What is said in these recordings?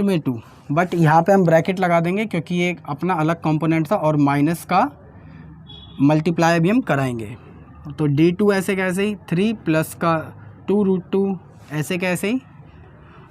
Left में 2, but यहाँ पे हम ब्रैकेट लगा देंगे क्योंकि ये अपना अलग कंपोनेंट था और माइनस का मल्टीप्लाई भी हम कराएंगे। तो D2 ऐसे कैसे ही 3 प्लस का 2√2 ऐसे कैसे ही,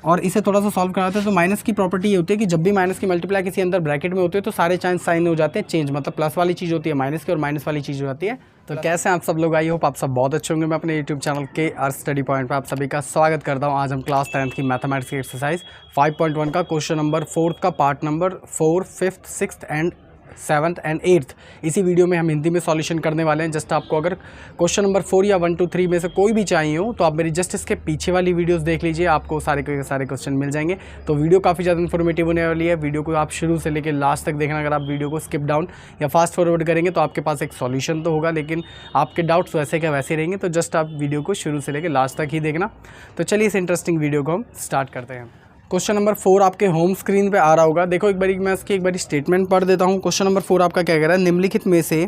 और इसे थोड़ा सा सॉल्व कराते हैं। तो माइनस की प्रॉपर्टी ये होती है कि जब भी माइनस की मल्टीप्लाई किसी अंदर ब्रैकेट में होती है तो सारे चांस साइन हो जाते हैं चेंज, मतलब प्लस वाली चीज़ होती है माइनस की और माइनस वाली चीज़ हो जाती है। तो कैसे हैं आप सब लोग, आई होप आप सब बहुत अच्छे होंगे। मैं अपने यूट्यूब चैनल के अर्थ स्टडी पॉइंट पर आप सभी का स्वागत करता हूं। आज हम क्लास 10th की मैथमेटिक्स की एक्सरसाइज 5.1 का क्वेश्चन नंबर 4 का part number 4, 5th, 6th and 7th and 8th इसी वीडियो में हम हिंदी में सॉल्यूशन करने वाले हैं। जस्ट आपको अगर क्वेश्चन नंबर 4 या 1, 2, 3 में से कोई भी चाहिए हो तो आप मेरी जस्ट इसके पीछे वाली वीडियोस देख लीजिए, आपको सारे के सारे क्वेश्चन मिल जाएंगे। तो वीडियो काफ़ी ज़्यादा इन्फॉर्मेटिव होने वाली है। वीडियो को आप शुरू से लेकर लास्ट तक देखना। अगर आप वीडियो को स्किप डाउन या फास्ट फॉरवर्ड करेंगे तो आपके पास एक सॉल्यूशन तो होगा, लेकिन आपके डाउट्स वैसे क्या वैसे रहेंगे। तो जस्ट आप वीडियो को शुरू से लेकर लास्ट तक ही देखना। तो चलिए इस इंटरेस्टिंग वीडियो को हम स्टार्ट करते हैं। क्वेश्चन नंबर 4 आपके होम स्क्रीन पे आ रहा होगा। देखो एक बारी मैं इसकी एक बारी स्टेटमेंट पढ़ देता हूँ। क्वेश्चन नंबर 4 आपका क्या कह रहा है, निम्नलिखित में से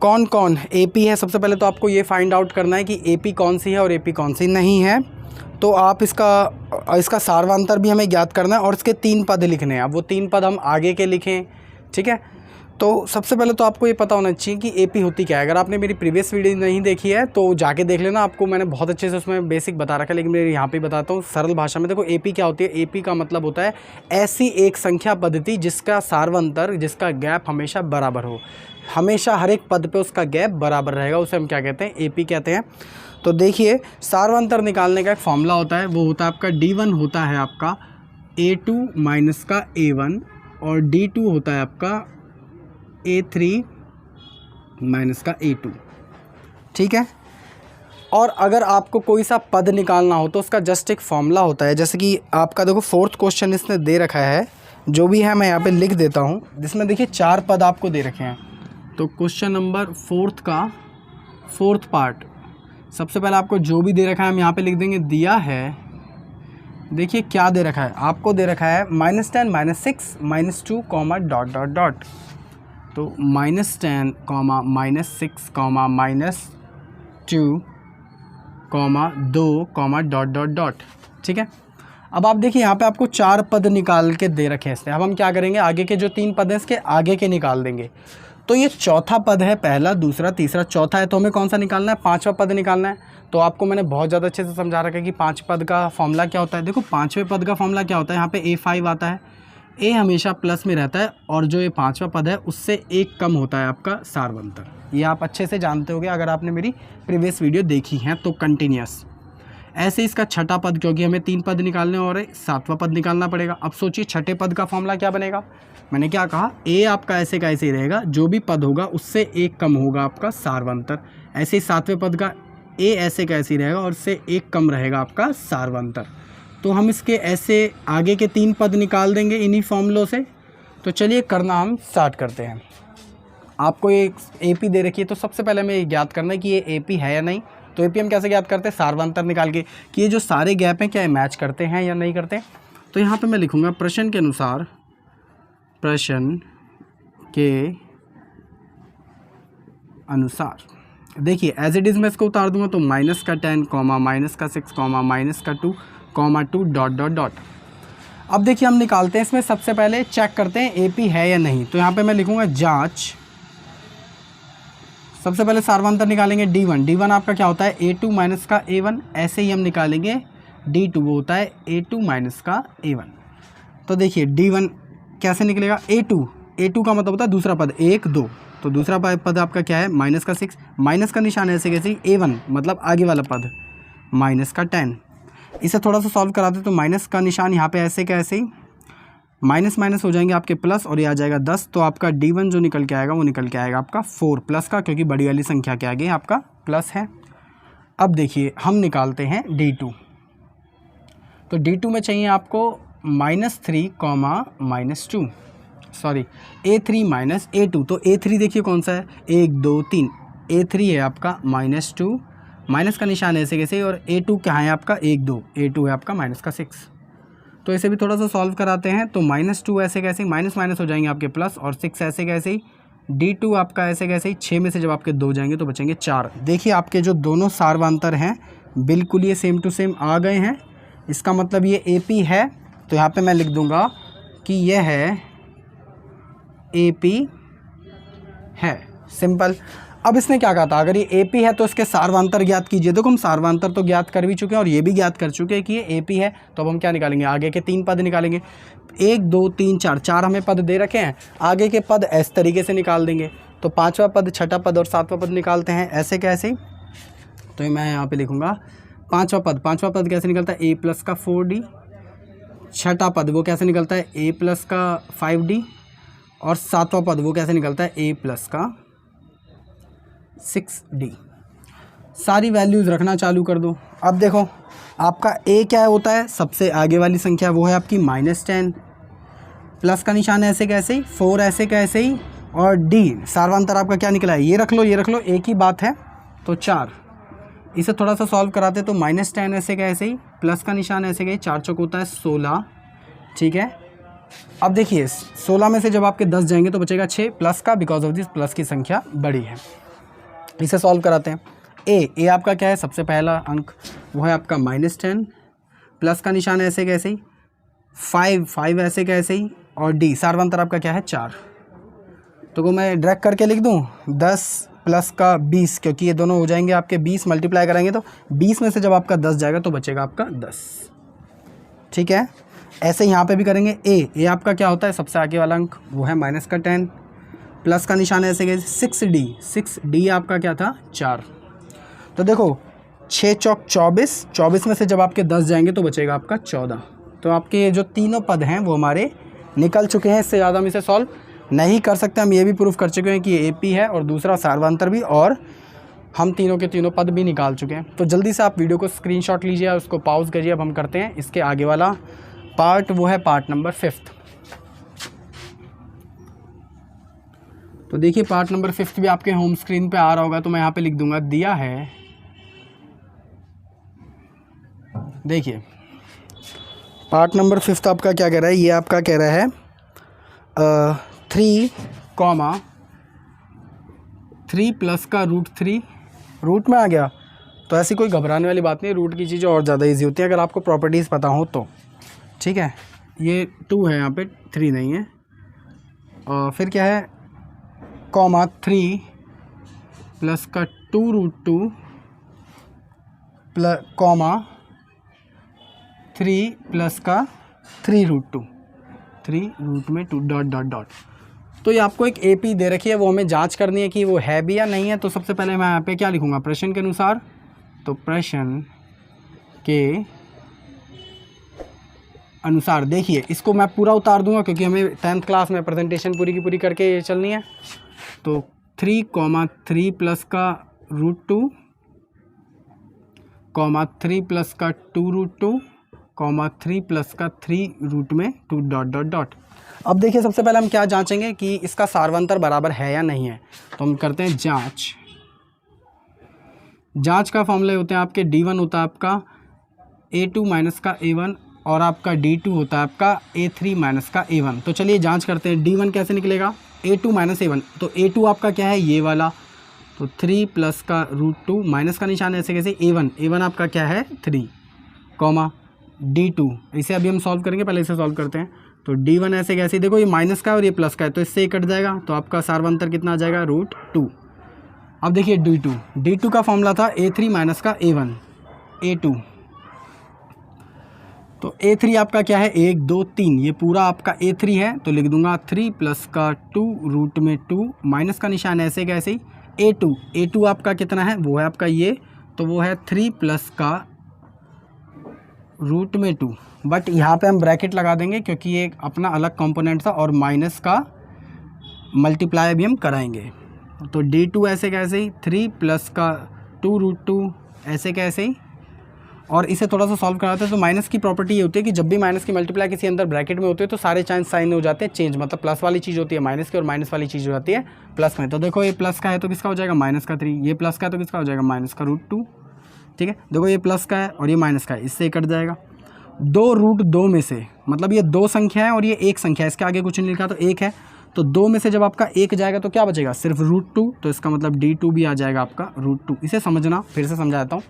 कौन कौन एपी है। सबसे पहले तो आपको ये फाइंड आउट करना है कि एपी कौन सी है और एपी कौन सी नहीं है। तो आप इसका सार्वंतर भी हमें ज्ञात करना है और इसके 3 पद लिखने हैं। अब वो 3 पद हम आगे के लिखें, ठीक है। तो सबसे पहले तो आपको ये पता होना चाहिए कि एपी होती क्या है। अगर आपने मेरी प्रीवियस वीडियो नहीं देखी है तो जाके देख लेना, आपको मैंने बहुत अच्छे से उसमें बेसिक बता रखा है, लेकिन मैं यहाँ पे बताता हूँ सरल भाषा में। देखो एपी क्या होती है। एपी का मतलब होता है ऐसी एक संख्या पद्धति जिसका सार्वंतर, जिसका गैप हमेशा बराबर हो, हमेशा हर एक पद पे उसका गैप बराबर रहेगा, उसे हम क्या कहते हैं, एपी कहते हैं। तो देखिए सार्वंतर निकालने का एक फॉर्मूला होता है, वो होता है आपका D1 होता है आपका A2 माइनस का A1 और D2 होता है आपका A3 माइनस का A2, ठीक है। और अगर आपको कोई सा पद निकालना हो तो उसका जस्ट एक फॉर्मूला होता है। जैसे कि आपका देखो 4th क्वेश्चन इसने दे रखा है, जो भी है मैं यहाँ पे लिख देता हूँ, जिसमें देखिए 4 पद आपको दे रखे हैं। तो क्वेश्चन नंबर 4th का 4th पार्ट, सबसे पहले आपको जो भी दे रखा है हम यहाँ पे लिख देंगे। दिया है, देखिए क्या दे रखा है, आपको दे रखा है -10, -6, -2, डॉट डॉट डॉट। तो -10, -6, -2, -2, डॉट डॉट डॉट, ठीक है। अब आप देखिए यहाँ पे आपको 4 पद निकाल के दे रखे हैं इसने। अब हम क्या करेंगे, आगे के जो 3 पद हैं इसके आगे के निकाल देंगे। तो ये चौथा पद है, पहला, दूसरा, तीसरा, चौथा है। तो हमें कौन सा निकालना है, 5वां पद निकालना है। तो आपको मैंने बहुत ज़्यादा अच्छे से समझा रखा है कि 5 पद का फॉर्मूला क्या होता है। देखो 5वें पद का फॉर्मूला क्या होता है, यहाँ पे A5 आता है, ए हमेशा प्लस में रहता है और जो ये 5वां पद है उससे 1 कम होता है आपका सार्वंतर। ये आप अच्छे से जानते होगे अगर आपने मेरी प्रीवियस वीडियो देखी है तो कंटिन्यूस। ऐसे इसका छठा पद, क्योंकि हमें 3 पद निकालने और 7वां पद निकालना पड़ेगा। अब सोचिए छठे पद का फॉर्मूला क्या बनेगा। मैंने क्या कहा, ए आपका ऐसे का ऐसे ही रहेगा, जो भी पद होगा उससे 1 कम होगा आपका सार्वंतर। ऐसे ही 7वें पद का ए ऐसे का ऐसे ही रहेगा और उससे 1 कम रहेगा आपका सार्वंतर। तो हम इसके ऐसे आगे के 3 पद निकाल देंगे इन्हीं फॉर्मूलों से। तो चलिए करना हम स्टार्ट करते हैं। आपको ये एपी दे रखी है, तो सबसे पहले हमें ये ज्ञात करना है कि ये एपी है या नहीं। तो एपी हम कैसे ज्ञात करते हैं, सार्वंतर निकाल के, कि ये जो सारे गैप हैं क्या ये मैच करते हैं या नहीं करते। तो यहाँ पे मैं लिखूँगा प्रश्न के अनुसार, प्रश्न के अनुसार। देखिए एज इट इज़ मैं इसको उतार दूंगा। तो -10, -6, -2, डॉट डॉट डॉट। अब देखिए हम निकालते हैं इसमें, सबसे पहले चेक करते हैं एपी है या नहीं। तो यहाँ पे मैं लिखूंगा जांच। सबसे पहले सार्वंतर निकालेंगे D1। D1 आपका क्या होता है, A2 माइनस का A1। ऐसे ही हम निकालेंगे D2, वो होता है A2 माइनस का A1। तो देखिए D1 कैसे निकलेगा, A2 का मतलब होता है दूसरा पद, 1, 2। तो दूसरा पद आपका क्या है, -6, माइनस का निशान ऐसे कैसे, A1 मतलब आगे वाला पद, -10। इसे थोड़ा सा सॉल्व कराते तो माइनस का निशान यहाँ पे ऐसे का ऐसे ही, माइनस माइनस हो जाएंगे आपके प्लस और ये आ जाएगा 10। तो आपका D1 जो निकल के आएगा वो निकल के आएगा आपका 4 प्लस का, क्योंकि बड़ी वाली संख्या के आगे आपका प्लस है। अब देखिए हम निकालते हैं D2। तो D2 में चाहिए आपको -3, -2, सॉरी A3 माइनस A2। तो A3 देखिए कौन सा है, 1, 2, 3। A3 है आपका -2, माइनस का निशान ऐसे कैसे, और A2 क्या है आपका 1, 2। A2 है आपका -6। तो इसे भी थोड़ा सा सॉल्व कराते हैं। तो -2 ऐसे कैसे, माइनस माइनस हो जाएंगे आपके प्लस, और 6 ऐसे कैसे ही, D2 आपका ऐसे कैसे ही, 6 में से जब आपके 2 जाएंगे तो बचेंगे 4। देखिए आपके जो दोनों सार्वंतर हैं बिल्कुल ये सेम टू सेम आ गए हैं। इसका मतलब ये AP है तो यहाँ पे मैं लिख दूँगा कि यह है AP है, सिंपल। अब इसने क्या कहा था, अगर ये AP है तो इसके सार्वंतर ज्ञात कीजिए। देखो हम सार्वंतर तो ज्ञात कर भी चुके हैं और ये भी ज्ञात कर चुके हैं कि ये AP है। तो अब हम क्या निकालेंगे, आगे के 3 पद निकालेंगे। 1 2 3 4, 4 हमें पद दे रखे हैं, आगे के पद इस तरीके से निकाल देंगे। तो 5वां पद, 6ठा पद और 7वां पद निकालते हैं ऐसे कैसे। तो मैं यहाँ पे लिखूँगा 5वां पद कैसे निकलता है, A प्लस का 4D। 6ठा पद वो कैसे निकलता है, A प्लस का 5D। और 7वां पद वो कैसे निकलता है, A प्लस का 6D। सारी वैल्यूज़ रखना चालू कर दो। अब देखो आपका A क्या होता है, सबसे आगे वाली संख्या वो है आपकी -10, प्लस का निशान ऐसे कैसे ही, 4 ऐसे कैसे ही, और D सार्वंतर आपका क्या निकला है, ये रख लो, एक ही बात है। तो 4, इसे थोड़ा सा सॉल्व कराते तो -10 ऐसे कैसे ही, प्लस का निशान ऐसे गए, 4 चौक होता है 16, ठीक है। अब देखिए 16 में से जब आपके 10 जाएंगे तो बचेगा 6 प्लस का, बिकॉज ऑफ दिस प्लस की संख्या बड़ी है। इसे सॉल्व कराते हैं। ए आपका क्या है, सबसे पहला अंक वो है आपका -10, प्लस का निशान ऐसे कैसे ही, 5 ऐसे कैसे ही, और डी सार्वंतर आपका क्या है 4। तो मैं ड्रैग करके लिख दूँ 10 प्लस का 20, क्योंकि ये दोनों हो जाएंगे आपके 20, मल्टीप्लाई कराएंगे तो 20 में से जब आपका 10 जाएगा तो बचेगा आपका 10, ठीक है। ऐसे यहाँ पे भी करेंगे। ए आपका क्या होता है, सबसे आगे वाला अंक वो है -10, प्लस का निशान ऐसे गए 6D आपका क्या था 4। तो देखो 6 चौक 24 में से जब आपके 10 जाएंगे तो बचेगा आपका 14। तो आपके ये जो तीनों पद हैं वो हमारे निकल चुके हैं। इससे ज़्यादा हम इसे सॉल्व नहीं कर सकते। हम ये भी प्रूफ कर चुके हैं कि ये AP है और दूसरा सार्वंतर भी, और हम तीनों के तीनों पद भी निकाल चुके हैं। तो जल्दी से आप वीडियो को स्क्रीनशॉट लीजिए और उसको पॉज करिए। अब हम करते हैं इसके आगे वाला पार्ट, वो है पार्ट नंबर 5। तो देखिए पार्ट नंबर 5 भी आपके होम स्क्रीन पे आ रहा होगा। तो मैं यहाँ पे लिख दूंगा, दिया है, देखिए पार्ट नंबर 5 आपका क्या कह रहा है, ये आपका कह रहा है 3 प्लस का √3 रूट में आ गया। तो ऐसी कोई घबराने वाली बात नहीं, रूट की चीज़ें और ज़्यादा इजी होती हैं अगर आपको प्रॉपर्टीज़ पता हो तो, ठीक है। ये 2 है, यहाँ पे 3 नहीं है। और फिर क्या है, 3 प्लस का 2√2 प्लस 3 प्लस का 3√2, 3 रूट में 2 डॉट। तो ये आपको एक AP दे रखी है, वो हमें जांच करनी है कि वो है भी या नहीं है। तो सबसे पहले मैं यहाँ पे क्या लिखूँगा, प्रश्न के अनुसार। तो प्रश्न के अनुसार देखिए, इसको मैं पूरा उतार दूंगा क्योंकि हमें 10th क्लास में प्रेजेंटेशन पूरी की पूरी करके चलनी है। तो 3 प्लस का √2, 3 प्लस का 2√2, 3 प्लस का 3 रूट में 2 डॉट। अब देखिए सबसे पहले हम क्या जांचेंगे कि इसका सार्वंतर बराबर है या नहीं है। तो हम करते हैं जांच का फॉर्मूले होते हैं आपके, D1 होता है आपका A2 माइनस का A1, और आपका D2 होता है आपका A3 माइनस का A1। तो चलिए जांच करते हैं। D1 कैसे निकलेगा, A2 माइनस A1। तो A2 आपका क्या है, ये वाला। तो 3 प्लस का √2, माइनस का निशान ऐसे कैसे, A1 आपका क्या है 3, D2। इसे अभी हम सॉल्व करेंगे, पहले इसे सॉल्व करते हैं। तो D1 ऐसे कैसे, देखो ये माइनस का है और ये प्लस का है, तो इससे ही कट जाएगा। तो आपका सार्वंतर कितना आ जाएगा, √2। अब देखिए D2 का फॉर्मूला था A3 माइनस का A1, A2। तो A3 आपका क्या है, 1 2 3, ये पूरा आपका A3 है। तो लिख दूंगा 3 प्लस का 2 रूट में 2, माइनस का निशान ऐसे कैसे, A2 आपका कितना है, वो है आपका ये। तो वो है 3 प्लस का रूट में 2, बट यहाँ पे हम ब्रैकेट लगा देंगे क्योंकि ये अपना अलग कंपोनेंट था और माइनस का मल्टीप्लाई भी हम कराएंगे। तो D2 ऐसे कैसे ही, 3 प्लस का 2√2 ऐसे कैसे ही, और इसे थोड़ा सा सॉल्व कराते हैं। तो माइनस की प्रॉपर्टी ये होती है कि जब भी माइनस की मल्टीप्लाई किसी अंदर ब्रैकेट में होती है तो सारे चांस साइन हो जाते हैं चेंज, मतलब प्लस वाली चीज़ होती है माइनस की और माइनस वाली चीज़ हो जाती है प्लस में। तो देखो ये प्लस का है तो किसका हो जाएगा, माइनस का 3, ये प्लस का है तो किसका हो जाएगा, माइनस का √2, ठीक है। देखो ये प्लस का है और ये माइनस का है, इससे कट जाएगा। 2√2 में से, मतलब ये 2 संख्या है और ये 1 संख्या है, इसके आगे कुछ नहीं लिखा तो 1 है। तो 2 में से जब आपका 1 जाएगा तो क्या बचेगा, सिर्फ √2। तो इसका मतलब D2 भी आ जाएगा आपका √2। इसे समझना, फिर से समझाता हूँ।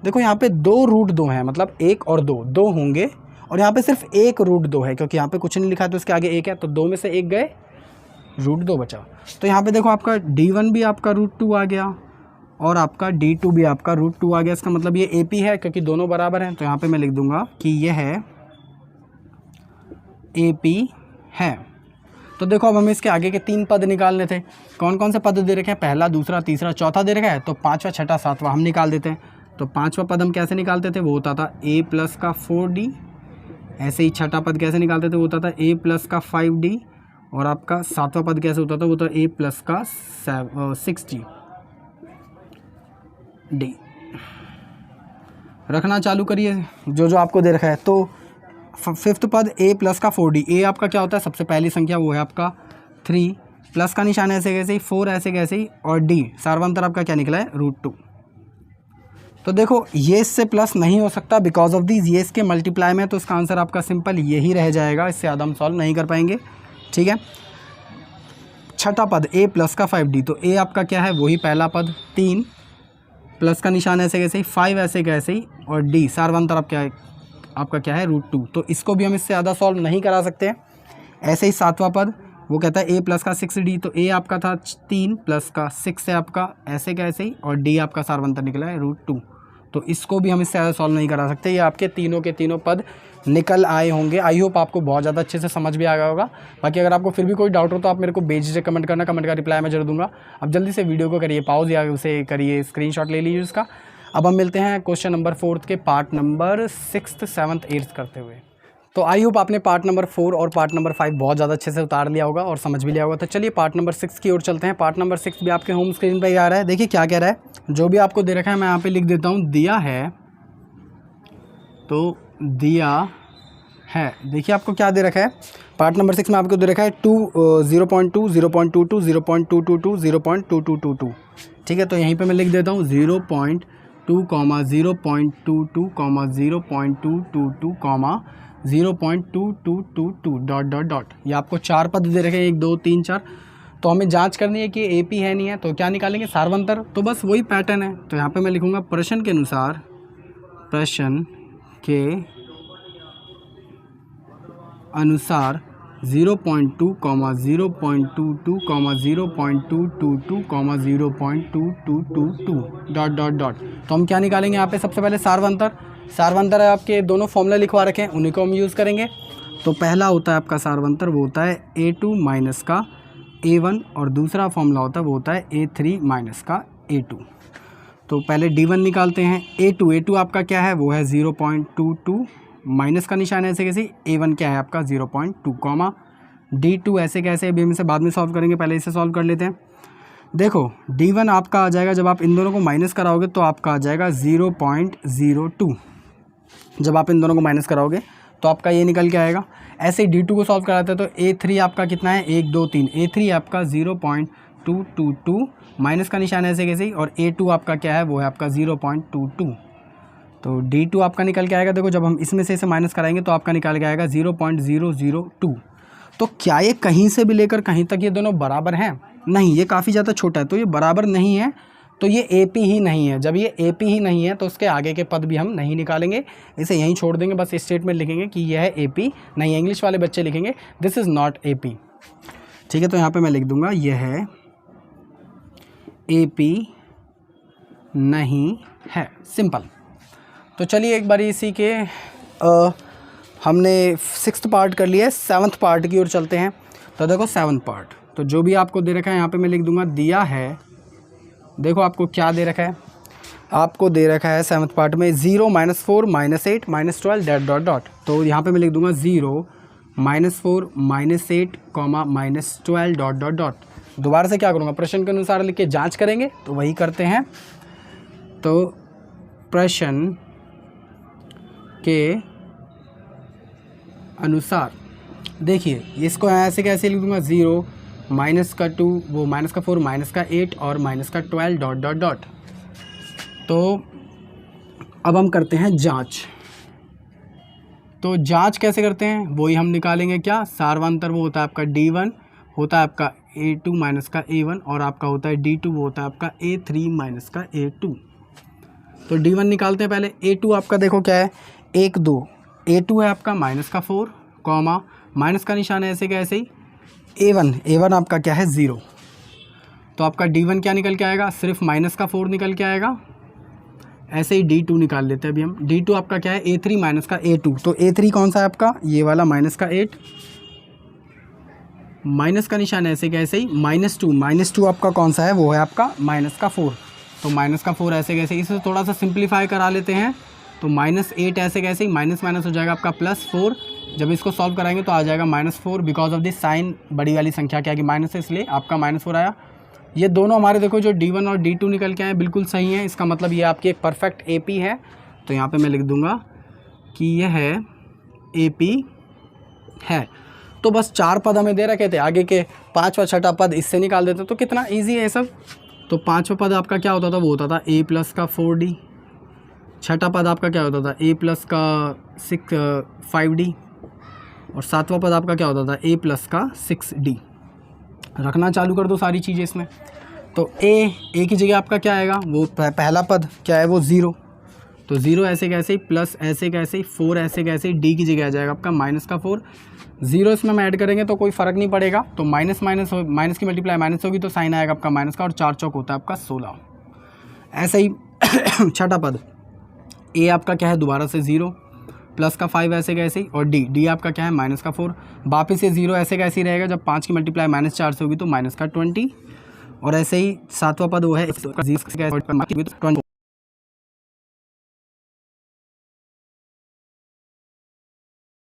देखो यहाँ पे 2√2 है, मतलब 1 और 2 होंगे, और यहाँ पे सिर्फ एक √2 है, क्योंकि यहाँ पे कुछ नहीं लिखा है तो इसके आगे एक है, तो 2 में से एक गए, √2 बचा। तो यहाँ पे देखो आपका D1 भी आपका √2 आ गया और आपका D2 भी आपका √2 आ गया। इसका मतलब ये AP है, क्योंकि दोनों बराबर हैं। तो यहाँ पे मैं लिख दूंगा कि यह है AP है। तो देखो अब हमें इसके आगे के 3 पद निकालने थे। कौन कौन से पद दे रखे हैं? पहला, दूसरा, तीसरा, चौथा दे रखा है, तो 5वां, 6वां, 7वां हम निकाल देते हैं। तो 5वां पद हम कैसे निकालते थे? वो होता था a प्लस का 4d। ऐसे ही 6वां पद कैसे निकालते थे? वो होता था a प्लस का 5d। और आपका 7वां पद कैसे होता था? वो होता a प्लस का 6d। रखना चालू करिए जो जो आपको दे रखा है। तो 5th पद a प्लस का 4d। a आपका क्या होता है? सबसे पहली संख्या वो है आपका 3, प्लस का निशान ऐसे कैसे ही, 4 ऐसे कैसे ही, और d सार्वंतर आपका क्या निकला है? √2। तो देखो ये इससे प्लस नहीं हो सकता बिकॉज ऑफ दिस, ये इसके मल्टीप्लाई में, तो इसका आंसर आपका सिंपल यही रह जाएगा। इससे ज़्यादा हम सॉल्व नहीं कर पाएंगे, ठीक है। 6वां पद a प्लस का 5d। तो a आपका क्या है? वही पहला पद 3, प्लस का निशान ऐसे कैसे ही, 5 ऐसे कैसे ही, और d सार्वंतर आपका क्या है? √2। तो इसको भी हम इससे ज़्यादा सॉल्व नहीं करा सकते हैं। ऐसे ही 7वां पद वो कहता है a प्लस का 6d। तो a आपका था 3 प्लस का 6 है आपका ऐसे कैसे ही, और d आपका सार्वंतर निकला है √2। तो इसको भी हम इससे ज़्यादा सॉल्व नहीं करा सकते। ये आपके तीनों के तीनों पद निकल आए होंगे। आई होप आपको बहुत ज़्यादा अच्छे से समझ भी आ गया होगा। बाकी अगर आपको फिर भी कोई डाउट हो तो आप मेरे को बेझिझक कमेंट करना, कमेंट का रिप्लाई मैं जरूर दूंगा। अब जल्दी से वीडियो को करिए पॉज या उसे करिए स्क्रीनशॉट ले लीजिए उसका। अब हम मिलते हैं क्वेश्चन नंबर 4 के part number 6th, 7th, 8th करते हुए। तो आई होप आपने पार्ट नंबर 4 और पार्ट नंबर 5 बहुत ज़्यादा अच्छे से उतार लिया होगा और समझ भी लिया होगा। तो चलिए पार्ट नंबर 6 की ओर चलते हैं। पार्ट नंबर 6 भी आपके होम स्क्रीन पर ही आ रहा है। देखिए क्या कह रहा है, जो भी आपको दे रखा है मैं यहाँ पे लिख देता हूँ। दिया है, तो दिया है। देखिए आपको क्या दे रखा है, पार्ट नंबर 6 में आपको दे रखा है 0.2, 0.22, 0.222, 0.2222। ठीक है, तो यहीं पे मैं लिख देता हूँ 0.2, 0.22, 0.222, 0.2222 ... ये आपको 4 पद दे रखे हैं, 1 2 3 4। तो हमें जांच करनी है कि AP है नहीं है, तो क्या निकालेंगे? सार्वंतर। तो बस वही पैटर्न है। तो यहाँ पे मैं लिखूँगा प्रश्न के अनुसार, प्रश्न के अनुसार 0.2, 0.22, 0.222, 0.2222 ... तो हम क्या निकालेंगे यहाँ पे? सबसे पहले सार्वंतर। सार्वंतर है आपके दोनों फॉर्मूला लिखवा रखे हैं, उन्हीं को हम यूज़ करेंगे। तो पहला होता है आपका सार्वंतर, वो होता है A2 माइनस का A1, और दूसरा फॉर्मूला होता है वो होता है A3 माइनस का A2। तो पहले D1 निकालते हैं। A2 आपका क्या है? वो है 0.22, माइनस का निशान ऐसे कैसे। A1 क्या है आपका? 0.2, D2 ऐसे कैसे, अभी हम इसे बाद में सॉल्व करेंगे, पहले इसे सॉल्व कर लेते हैं। देखो D1 आपका आ जाएगा, जब आप इन दोनों को माइनस कराओगे तो आपका आ जाएगा 0.02। जब आप इन दोनों को माइनस कराओगे तो आपका ये निकल के आएगा। ऐसे ही D2 को सॉल्व कराते हैं तो A3 आपका कितना है? 1 2 3। A3 आपका 0.222, माइनस का निशान ऐसे कैसे ही, और A2 आपका क्या है? वो है आपका 0.22। तो D2 आपका निकल के आएगा। देखो जब हम इसमें से इसे माइनस कराएंगे तो आपका निकल के आएगा 0.002। तो क्या ये कहीं से भी लेकर कहीं तक ये दोनों बराबर हैं? नहीं, ये काफ़ी ज़्यादा छोटा है, तो ये बराबर नहीं है। तो ये AP ही नहीं है। जब ये AP ही नहीं है तो उसके आगे के पद भी हम नहीं निकालेंगे, इसे यहीं छोड़ देंगे। बस स्टेटमेंट लिखेंगे कि यह है AP नहीं है। इंग्लिश वाले बच्चे लिखेंगे दिस इज़ नॉट AP। ठीक है, तो यहाँ पे मैं लिख दूंगा यह है AP नहीं है, सिंपल। तो चलिए एक बार इसी के हमने 6th पार्ट कर लिया है, 7th पार्ट की ओर चलते हैं। तो देखो 7th पार्ट, तो जो भी आपको दे रखा है यहाँ पे मैं लिख दूंगा दिया है। देखो आपको क्या दे रखा है? आपको दे रखा है 7th पार्ट में 0, -4, -8, -12 ... तो यहाँ पे मैं लिख दूंगा 0, -4, -8, -12 ... दोबारा से क्या करूँगा? प्रश्न के अनुसार लिख के जाँच करेंगे, तो वही करते हैं। तो प्रश्न के अनुसार देखिए इसको ऐसे कैसे लिख दूँगा? 0, माइनस का 2, वो माइनस का 4, माइनस का 8 और माइनस का 12 ... तो अब हम करते हैं जांच। तो जांच कैसे करते हैं वही हम निकालेंगे। क्या? सार्वंतर वो होता है आपका D1, होता है आपका A2 माइनस का A1, और आपका होता है D2, वो होता है आपका A3 माइनस का A2। तो D1 निकालते हैं पहले। A2 आपका देखो क्या है? 1 2, A2 है आपका माइनस का 4 कॉमा माइनस का निशान है ऐसे कैसे ही A1 आपका क्या है 0, तो आपका D1 क्या निकल के आएगा, सिर्फ माइनस का 4 निकल के आएगा। ऐसे ही D2 निकाल लेते हैं अभी हम। D2 आपका क्या है A3 माइनस का A2, तो A3 कौन सा है आपका, ये वाला माइनस का 8, माइनस का निशान ऐसे कैसे ही माइनस टू आपका कौन सा है, वो है आपका माइनस का 4, तो माइनस का 4 ऐसे कैसे, इसे थोड़ा सा सिंप्लीफाई करा लेते हैं, तो -8 ऐसे कैसे ही माइनस माइनस हो जाएगा आपका +4। जब इसको सॉल्व कराएंगे तो आ जाएगा -4, बिकॉज ऑफ दिस साइन बड़ी वाली संख्या क्या है कि माइनस है, इसलिए आपका -4 आया। ये दोनों हमारे देखो जो D1 और D2 निकल के आए बिल्कुल सही हैं, इसका मतलब ये आपकी एक परफेक्ट AP है। तो यहाँ पे मैं लिख दूँगा कि यह है AP है। तो बस 4 पद हमें दे रखे थे, आगे के 5वां 6वां पद इससे निकाल देते, तो कितना ईजी है ये सब। तो 5वां पद आपका क्या होता था, वो होता था A प्लस का 4D, 6वां पद आपका क्या होता था A प्लस का 5D, और 7वां पद आपका क्या होता था A प्लस का 6D। रखना चालू कर दो सारी चीज़ें इसमें। तो A की जगह आपका क्या आएगा, वो पहला पद क्या है वो 0, तो 0 ऐसे कैसे ही प्लस ऐसे कैसे ही 4 ऐसे कैसे ही D की जगह आ जाएगा आपका माइनस का 4। 0 इसमें हम ऐड करेंगे तो कोई फ़र्क नहीं पड़ेगा, तो माइनस की मल्टीप्लाई माइनस होगी तो साइन आएगा आपका माइनस का, और 4 चौक होता है आपका 16। ऐसे ही 6वां पद A आपका क्या है दोबारा से 0 प्लस का 5 ऐसे कैसे ही, और D आपका क्या है माइनस का 4, वापस से 0 ऐसे कैसे ही रहेगा, जब 5 की मल्टीप्लाई -4 से होगी तो माइनस का 20। और ऐसे ही 7वां पद वो है